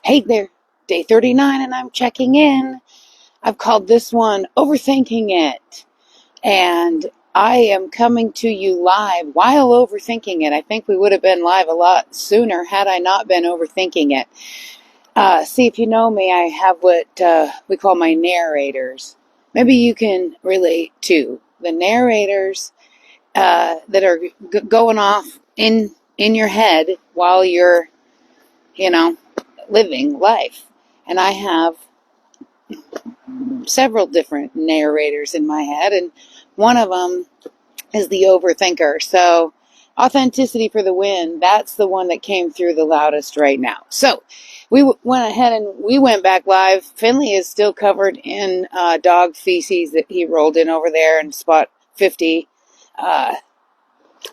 Hey there, day 39, and I'm checking in. I've called this one Overthinking It, and I am coming to you live while overthinking it. I think we would have been live a lot sooner had I not been overthinking it. See, if you know me, I have what we call my narrators. Maybe you can relate to the narrators that are going off in your head while you're, living life. And I have several different narrators in my head, and one of them is the overthinker. So, authenticity for the win. That's the one that came through the loudest right now. So, we went ahead and we went back live. Finley is still covered in dog feces that he rolled in over there in spot 50.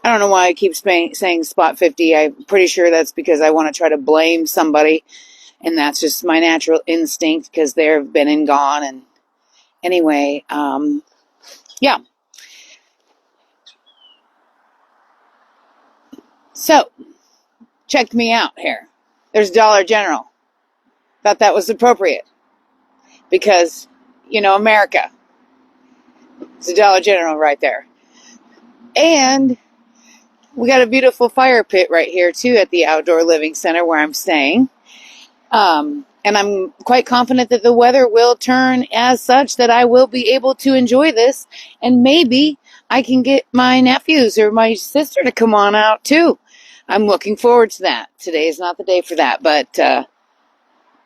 I don't know why I keep saying spot 50. I'm pretty sure that's because I want to try to blame somebody, and that's just my natural instinct because they've been and gone. And anyway, yeah. So, check me out here. There's Dollar General. Thought that was appropriate because, America. It's a Dollar General right there. And we got a beautiful fire pit right here, too, at the Outdoor Living Center where I'm staying. And I'm quite confident that the weather will turn as such that I will be able to enjoy this. And maybe I can get my nephews or my sister to come on out, too. I'm looking forward to that. Today is not the day for that, but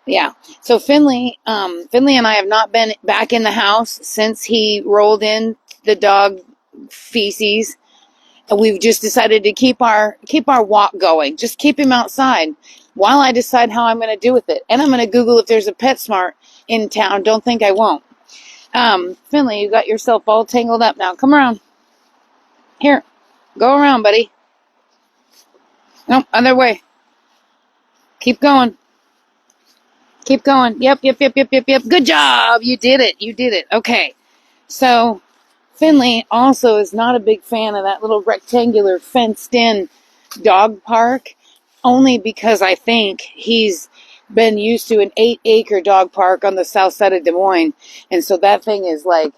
yeah. So Finley and I have not been back in the house since he rolled in the dog feces, and we've just decided to keep our walk going. Just keep him outside while I decide how I'm going to do with it. And I'm going to Google if there's a PetSmart in town. Don't think I won't. Finley, you got yourself all tangled up now. Come around. Here, go around, buddy. No, other way. Keep going. Keep going. Yep. Good job. You did it. Okay. So, Finley also is not a big fan of that little rectangular fenced-in dog park, only because I think he's been used to an 8-acre dog park on the south side of Des Moines. And so that thing is like,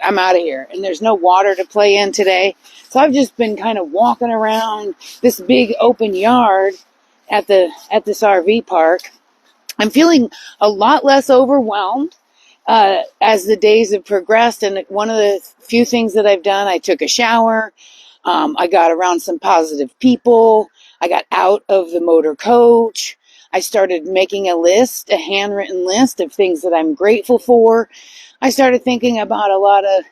I'm out of here. And there's no water to play in today. So I've just been kind of walking around this big open yard at this RV park. I'm feeling a lot less overwhelmed as the days have progressed. And one of the few things that I've done, I took a shower. I got around some positive people. I got out of the motorcoach. I started making a handwritten list of things that I'm grateful for. I started thinking about a lot of,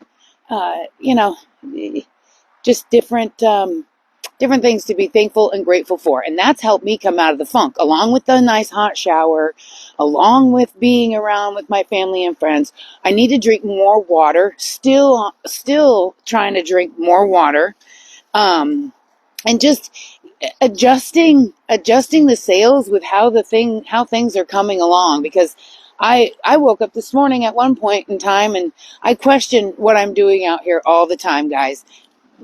just different things to be thankful and grateful for. And that's helped me come out of the funk, along with the nice hot shower, along with being around with my family and friends. I need to drink more water, still trying to drink more water. And just adjusting the sails with how things are coming along, because I woke up this morning at one point in time and I question what I'm doing out here all the time, guys.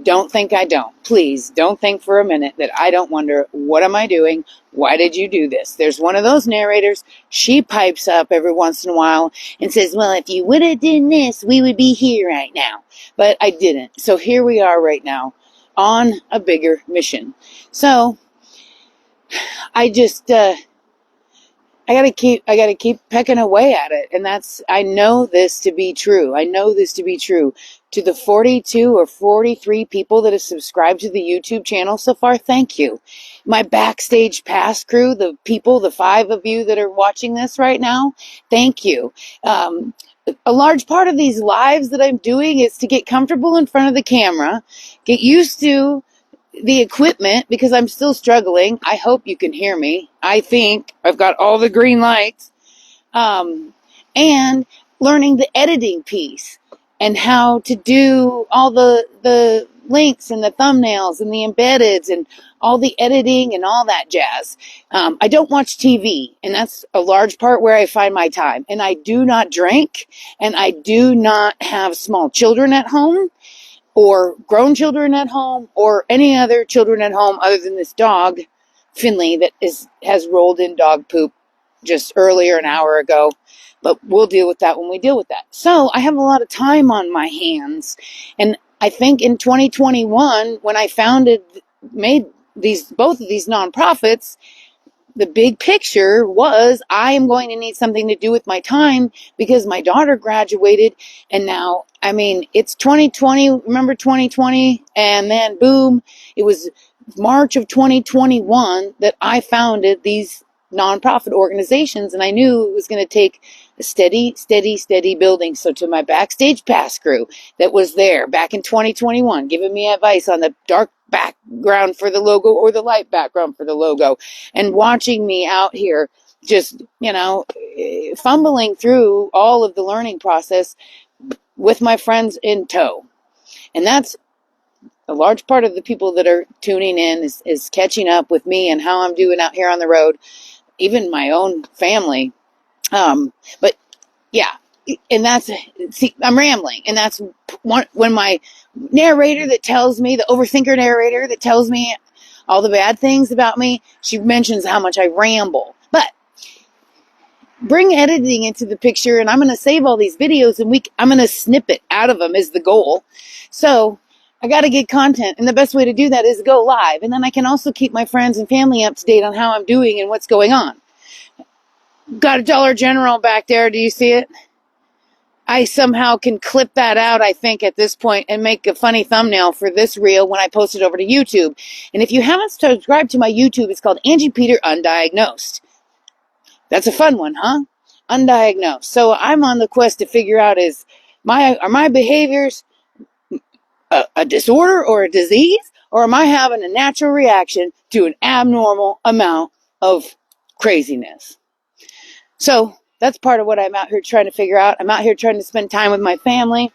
Don't think I don't. Please don't think for a minute that I don't wonder, what am I doing? Why did you do this? There's one of those narrators. She pipes up every once in a while and says, well, if you would have done this, we would be here right now. But I didn't. So here we are right now on a bigger mission. So I just, I gotta keep pecking away at it. And I know this to be true. To the 42 or 43 people that have subscribed to the YouTube channel so far, thank you. My backstage pass crew, the 5 of you that are watching this right now, thank you. A large part of these lives that I'm doing is to get comfortable in front of the camera, get used to the equipment, because I'm still struggling. I hope you can hear me. I think I've got all the green lights. And learning the editing piece and how to do all the links and the thumbnails and the embeds and all the editing and all that jazz. I don't watch TV, and that's a large part where I find my time. And I do not drink, and I do not have small children at home, or grown children at home, or any other children at home other than this dog, Finley, that has rolled in dog poop just earlier, an hour ago. But we'll deal with that when we deal with that. So I have a lot of time on my hands. And I think in 2021, when I made both of these nonprofits, the big picture was I am going to need something to do with my time because my daughter graduated. And now, I mean, it's 2020. Remember 2020? And then boom, it was March of 2021 that I founded these nonprofit organizations. And I knew it was going to take a steady building. So to my backstage pass crew that was there back in 2021, giving me advice on the dark background for the logo or the light background for the logo, and watching me out here just, fumbling through all of the learning process with my friends in tow. And that's a large part of the people that are tuning in is catching up with me and how I'm doing out here on the road, even my own family. But yeah, and I'm rambling. And that's when my narrator that tells me, the overthinker narrator that tells me all the bad things about me, she mentions how much I ramble. But bring editing into the picture, and I'm going to save all these videos, and I'm going to snip it out of them is the goal. So I got to get content, and the best way to do that is go live. And then I can also keep my friends and family up to date on how I'm doing and what's going on. Got a Dollar General back there. Do you see it? I somehow can clip that out, I think, at this point and make a funny thumbnail for this reel when I post it over to YouTube. And if you haven't subscribed to my YouTube, it's called Angie Peter Undiagnosed. That's a fun one, huh? Undiagnosed. So I'm on the quest to figure out are my behaviors a disorder or a disease? Or am I having a natural reaction to an abnormal amount of craziness? So that's part of what I'm out here trying to figure out. I'm out here trying to spend time with my family.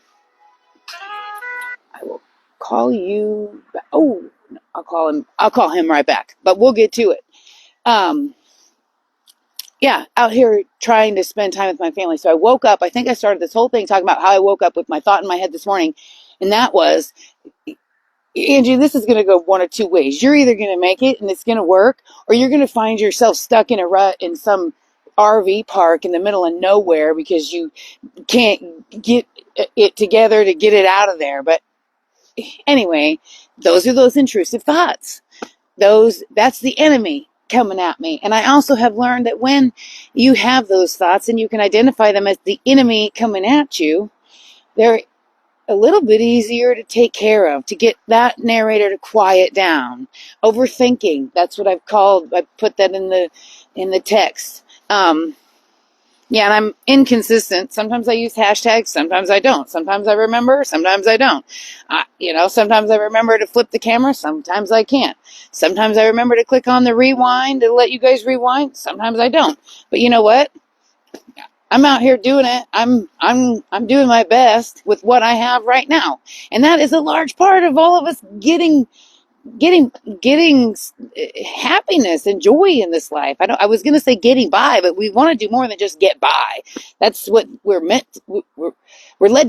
I will call you. Oh, I'll call him right back, but we'll get to it. Yeah, out here trying to spend time with my family. So I woke up. I think I started this whole thing talking about how I woke up with my thought in my head this morning. And that was, Angie, this is going to go one of two ways. You're either going to make it and it's going to work, or you're going to find yourself stuck in a rut in some RV park in the middle of nowhere because you can't get it together to get it out of there. But anyway, those are those intrusive thoughts. That's the enemy coming at me. And I also have learned that when you have those thoughts and you can identify them as the enemy coming at you, they're a little bit easier to take care of, to get that narrator to quiet down. Overthinking, that's what I put that in the text. Yeah, and I'm inconsistent. Sometimes I use hashtags, sometimes I don't. Sometimes I remember, sometimes I don't. Sometimes I remember to flip the camera, sometimes I can't. Sometimes I remember to click on the rewind to let you guys rewind, sometimes I don't. But you know what? I'm out here doing it. I'm doing my best with what I have right now. And that is a large part of all of us getting happiness and joy in this life. I was going to say getting by, but we want to do more than just get by. That's what we're led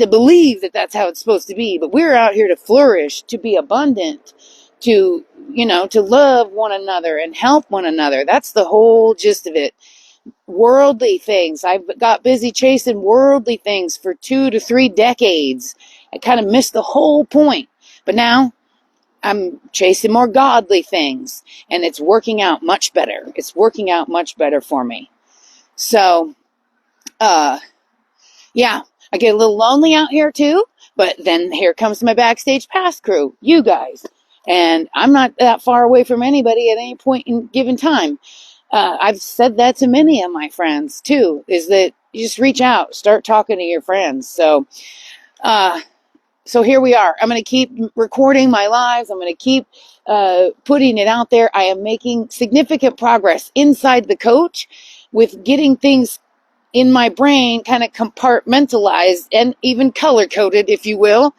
to believe that's how it's supposed to be. But we're out here to flourish, to be abundant, to love one another and help one another. That's the whole gist of it. Worldly things. I've got busy chasing worldly things for 2 to 3 decades. I kind of missed the whole point. But now I'm chasing more godly things, and it's working out much better. It's working out much better for me. So, yeah, I get a little lonely out here too, but then here comes my backstage pass crew, you guys. And I'm not that far away from anybody at any point in given time. I've said that to many of my friends too, is that you just reach out, start talking to your friends. So here we are. I'm going to keep recording my lives. I'm going to keep putting it out there. I am making significant progress inside the coach with getting things in my brain kind of compartmentalized and even color-coded, if you will.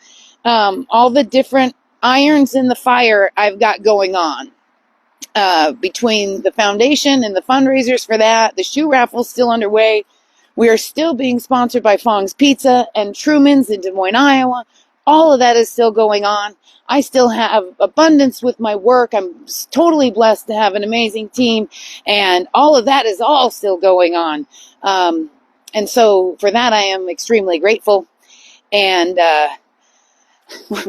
All the different irons in the fire I've got going on. Between the foundation and the fundraisers for that, the shoe raffle is still underway. We are still being sponsored by Fong's Pizza and Truman's in Des Moines, Iowa. All of that is still going on. I still have abundance with my work. I'm totally blessed to have an amazing team, and all of that is all still going on. And so for that, I am extremely grateful. And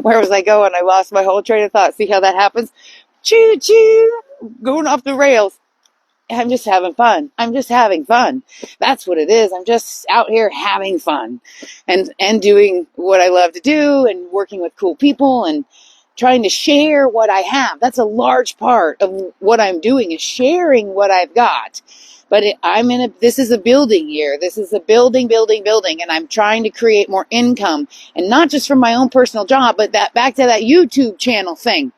where was I going? I lost my whole train of thought. See how that happens? Choo choo, going off the rails. I'm just having fun. I'm just having fun. That's what it is. I'm just out here having fun and doing what I love to do and working with cool people and trying to share what I have. That's a large part of what I'm doing, is sharing what I've got. But this is a building year. This is a building, and I'm trying to create more income, and not just from my own personal job, but back to that YouTube channel thing.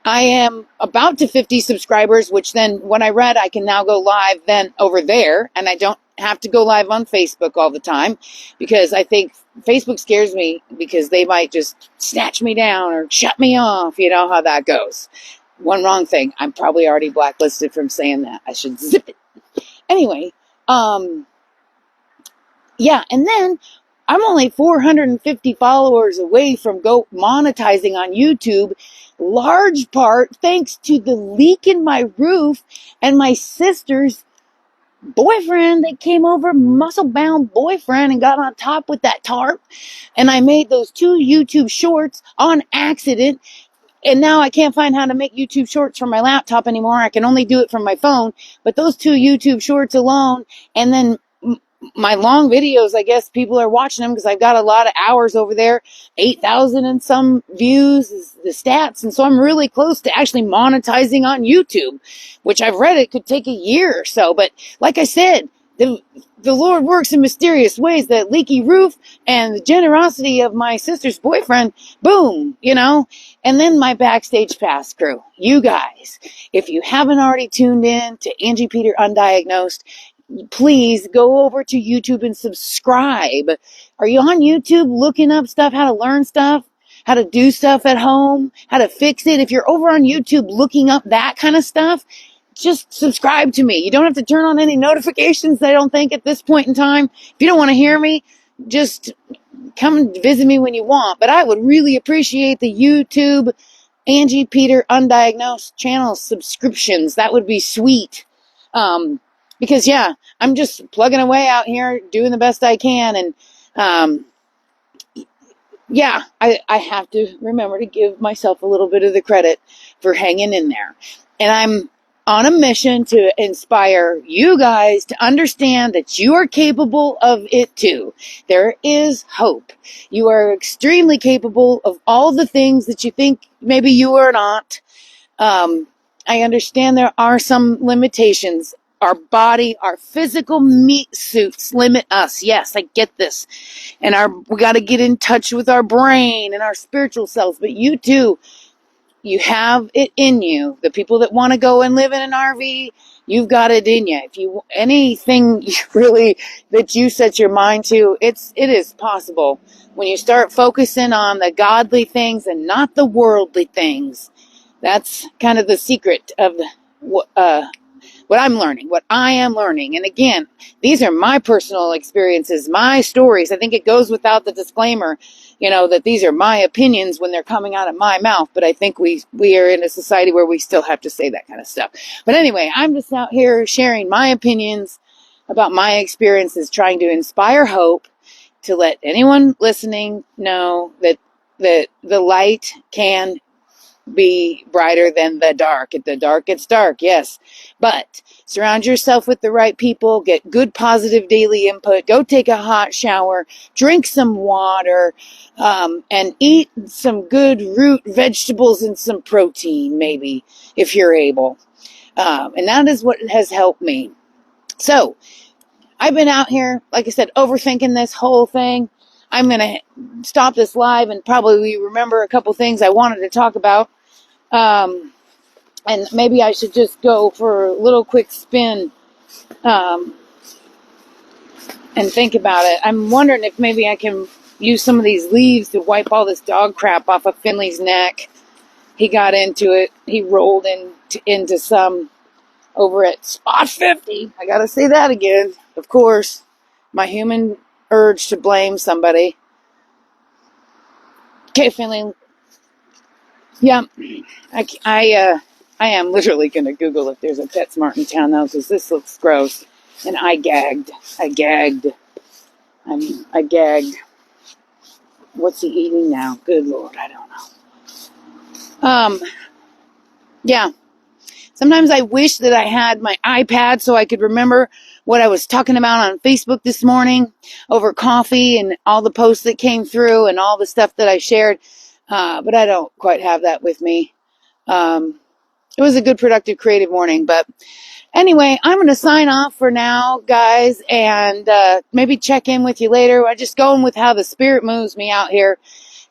I am about to 50 subscribers, which then when I read, I can now go live then over there, and I don't have to go live on Facebook all the time, because I think Facebook scares me because they might just snatch me down or shut me off. You know how that goes. One wrong thing, I'm probably already blacklisted from saying that. I should zip it. Anyway, yeah, and then I'm only 450 followers away from monetizing on YouTube, large part thanks to the leak in my roof and my sister's boyfriend that came over, muscle-bound boyfriend, and got on top with that tarp. And I made those 2 YouTube shorts on accident. And now I can't find how to make YouTube shorts from my laptop anymore. I can only do it from my phone. But those 2 YouTube shorts alone, and then my long videos, I guess people are watching them because I've got a lot of hours over there, 8,000 and some views is the stats. And so I'm really close to actually monetizing on YouTube, which I've read it could take a year or so. But like I said, the Lord works in mysterious ways. That leaky roof and the generosity of my sister's boyfriend, boom, and then my backstage pass crew. You guys, if you haven't already tuned in to Angie Peter Undiagnosed, please go over to YouTube and subscribe. Are you on YouTube looking up stuff, how to learn stuff, how to do stuff at home, how to fix it? If you're over on YouTube looking up that kind of stuff, just subscribe to me. You don't have to turn on any notifications, I don't think, at this point in time. If you don't want to hear me, just come and visit me when you want. But I would really appreciate the YouTube Angie Peter Undiagnosed channel subscriptions. That would be sweet. Because yeah, I'm just plugging away out here, doing the best I can. And, yeah, I have to remember to give myself a little bit of the credit for hanging in there. And I'm on a mission to inspire you guys to understand that you are capable of it too. There is hope. You are extremely capable of all the things that you think maybe you are not. I understand there are some limitations. Our body, our physical meat suits limit us. Yes, I get this. And we got to get in touch with our brain and our spiritual selves. But you too, you have it in you. The people that want to go and live in an RV, you've got it in you. If you anything really that you set your mind to, it is possible. When you start focusing on the godly things and not the worldly things, that's kind of the secret of what I'm learning, what I am learning. And again, these are my personal experiences, my stories. I think it goes without the disclaimer, that these are my opinions when they're coming out of my mouth. But I think we are in a society where we still have to say that kind of stuff. But anyway, I'm just out here sharing my opinions about my experiences, trying to inspire hope, to let anyone listening know that the light can be brighter than the dark. The dark gets dark, yes. But surround yourself with the right people, get good positive daily input, go take a hot shower, drink some water, and eat some good root vegetables and some protein, maybe, if you're able. And that is what has helped me. So, I've been out here, like I said, overthinking this whole thing. I'm going to stop this live and probably remember a couple things I wanted to talk about. And maybe I should just go for a little quick spin, and think about it. I'm wondering if maybe I can use some of these leaves to wipe all this dog crap off of Finley's neck. He got into it. He rolled into some over at Spot 50. I gotta say that again. Of course, my human urge to blame somebody. Okay, Finley. Yeah, I am literally going to Google if there's a PetSmart in town now, because this looks gross. And I gagged. I gagged. I gagged. What's he eating now? Good Lord, I don't know. Yeah. Sometimes I wish that I had my iPad so I could remember what I was talking about on Facebook this morning over coffee and all the posts that came through and all the stuff that I shared. But I don't quite have that with me. It was a good, productive, creative morning. But anyway, I'm going to sign off for now, guys, and maybe check in with you later. I'm just going with how the spirit moves me out here,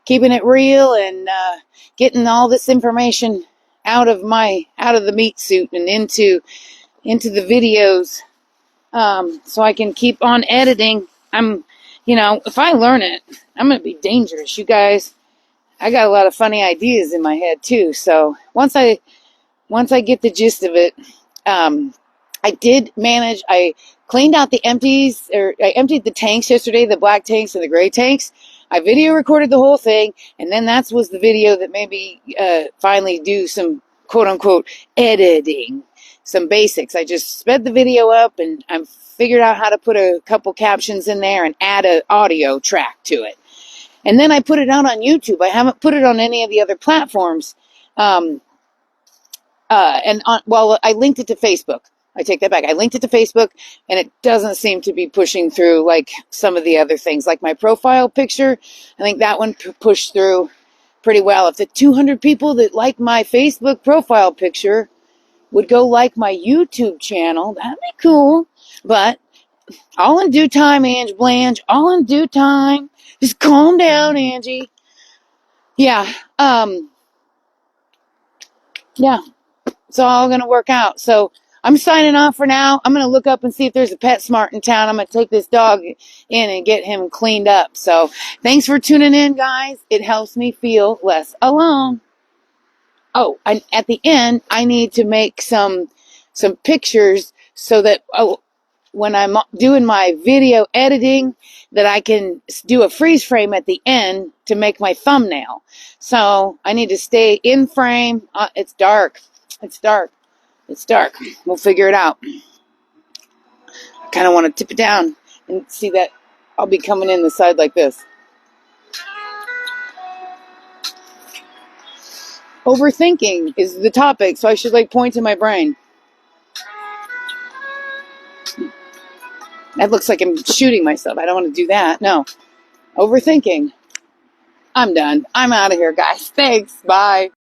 keeping it real and getting all this information out of the meat suit and into the videos, so I can keep on editing. If I learn it, I'm going to be dangerous, you guys. I got a lot of funny ideas in my head too. So once I get the gist of it, I did manage. I cleaned out the empties, or I emptied the tanks yesterday, the black tanks and the gray tanks. I video recorded the whole thing, and then that was the video that made me finally do some quote unquote editing, some basics. I just sped the video up, and I figured out how to put a couple captions in there and add an audio track to it. And then I put it out on YouTube. I haven't put it on any of the other platforms. I linked it to Facebook. I take that back. I linked it to Facebook, and it doesn't seem to be pushing through like some of the other things. Like my profile picture, I think that one pushed through pretty well. If the 200 people that like my Facebook profile picture would go like my YouTube channel, that'd be cool. But all in due time, Ange Blanche. All in due time. Just calm down, Angie. Yeah. Yeah. It's all going to work out. So I'm signing off for now. I'm going to look up and see if there's a PetSmart in town. I'm going to take this dog in and get him cleaned up. So thanks for tuning in, guys. It helps me feel less alone. Oh, at the end, I need to make some pictures so that when I'm doing my video editing, that I can do a freeze frame at the end to make my thumbnail. So I need to stay in frame. It's dark. It's dark. It's dark. We'll figure it out. I kind of want to tip it down and see that I'll be coming in the side like this. Overthinking is the topic, so I should point to my brain. That looks like I'm shooting myself. I don't want to do that. No. Overthinking. I'm done. I'm out of here, guys. Thanks. Bye.